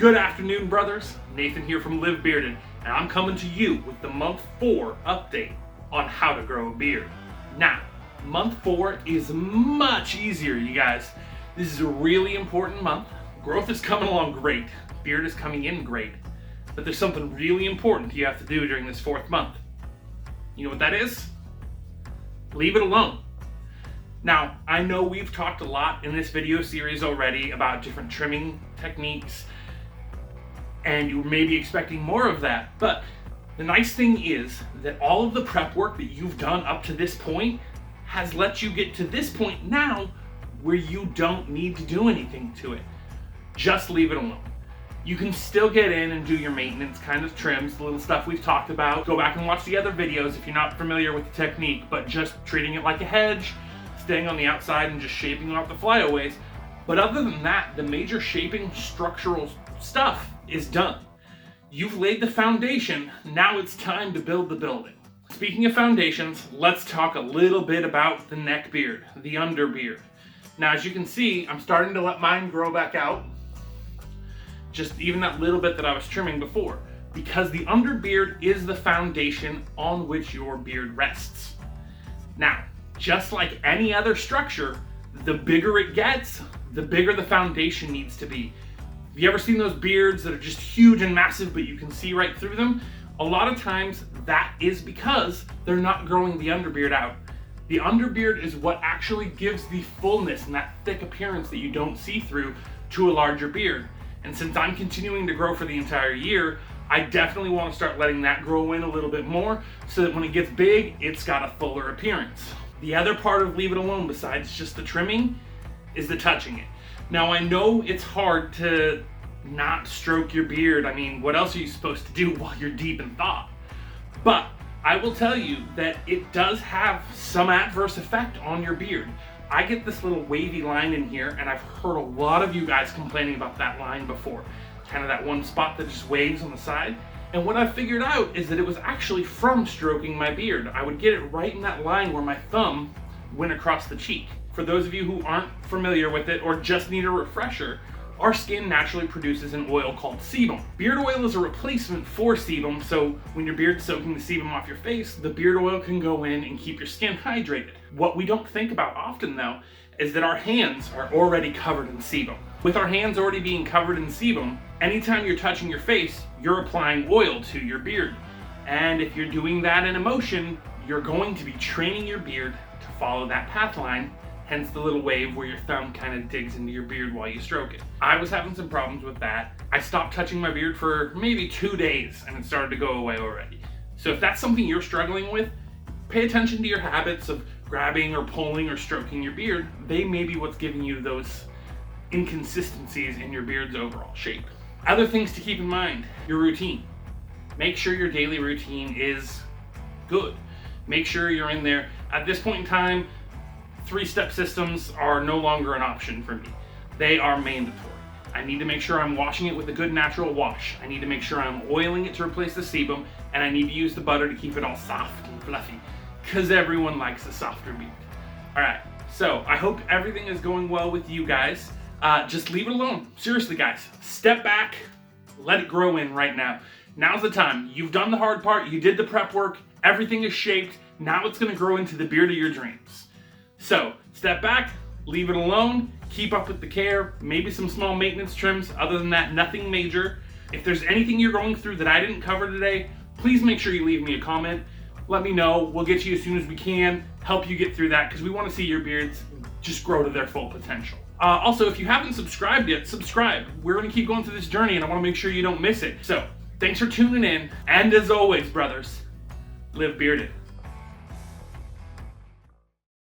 Good afternoon, brothers. Nathan here from Live Bearded, and I'm coming to you with the month 4 update on how to grow a beard. Now, month 4 is much easier, you guys. This is a really important month. Growth is coming along great. Beard is coming in great. But there's something really important you have to do during this 4th month. You know what that is? Leave it alone. Now, I know we've talked a lot in this video series already about different trimming techniques, and you may be expecting more of that, but the nice thing is that all of the prep work that you've done up to this point has let you get to this point now where you don't need to do anything to it. Just leave it alone. You can still get in and do your maintenance kind of trims, the little stuff we've talked about. Go back and watch the other videos if you're not familiar with the technique, but just treating it like a hedge, staying on the outside and just shaping off the flyaways. But other than that, the major shaping structural stuff is done. You've laid the foundation, now it's time to build the building. Speaking of foundations, let's talk a little bit about the neck beard, the under beard. Now, as you can see, I'm starting to let mine grow back out. Just even that little bit that I was trimming before, because the under beard is the foundation on which your beard rests. Now, just like any other structure, the bigger it gets, the bigger the foundation needs to be. Have you ever seen those beards that are just huge and massive, but you can see right through them? A lot of times that is because they're not growing the underbeard out. The underbeard is what actually gives the fullness and that thick appearance that you don't see through to a larger beard. And since I'm continuing to grow for the entire year, I definitely want to start letting that grow in a little bit more so that when it gets big, it's got a fuller appearance. The other part of leave it alone, besides just the trimming, is the touching it. Now, I know it's hard to not stroke your beard. I mean, what else are you supposed to do while you're deep in thought? But I will tell you that it does have some adverse effect on your beard. I get this little wavy line in here, and I've heard a lot of you guys complaining about that line before. Kind of that one spot that just waves on the side. And what I figured out is that it was actually from stroking my beard. I would get it right in that line where my thumb went across the cheek. For those of you who aren't familiar with it or just need a refresher, our skin naturally produces an oil called sebum. Beard oil is a replacement for sebum, so when your beard's soaking the sebum off your face, the beard oil can go in and keep your skin hydrated. What we don't think about often though, is that our hands are already covered in sebum. With our hands already being covered in sebum, anytime you're touching your face, you're applying oil to your beard. And if you're doing that in a motion, you're going to be training your beard to follow that path line, hence the little wave where your thumb kind of digs into your beard while you stroke it. I was having some problems with that. I stopped touching my beard for maybe 2 days and it started to go away already. So if that's something you're struggling with, pay attention to your habits of grabbing or pulling or stroking your beard. They may be what's giving you those inconsistencies in your beard's overall shape. Other things to keep in mind, your routine. Make sure your daily routine is good. Make sure you're in there. At this point in time, 3-step systems are no longer an option for me. They are mandatory. I need to make sure I'm washing it with a good natural wash. I need to make sure I'm oiling it to replace the sebum, and I need to use the butter to keep it all soft and fluffy, because everyone likes a softer beard. All right, so I hope everything is going well with you guys. Just leave it alone. Seriously, guys, step back, let it grow in right now. Now's the time. You've done the hard part. You did the prep work. Everything is shaped. Now it's going to grow into the beard of your dreams. So step back, leave it alone, keep up with the care, maybe some small maintenance trims. Other than that, nothing major. If there's anything you're going through that I didn't cover today, please make sure you leave me a comment. Let me know. We'll get to you as soon as we can, help you get through that, because we want to see your beards just grow to their full potential. Also, if you haven't subscribed yet, subscribe. We're going to keep going through this journey, and I want to make sure you don't miss it. So thanks for tuning in, and as always, brothers, live bearded.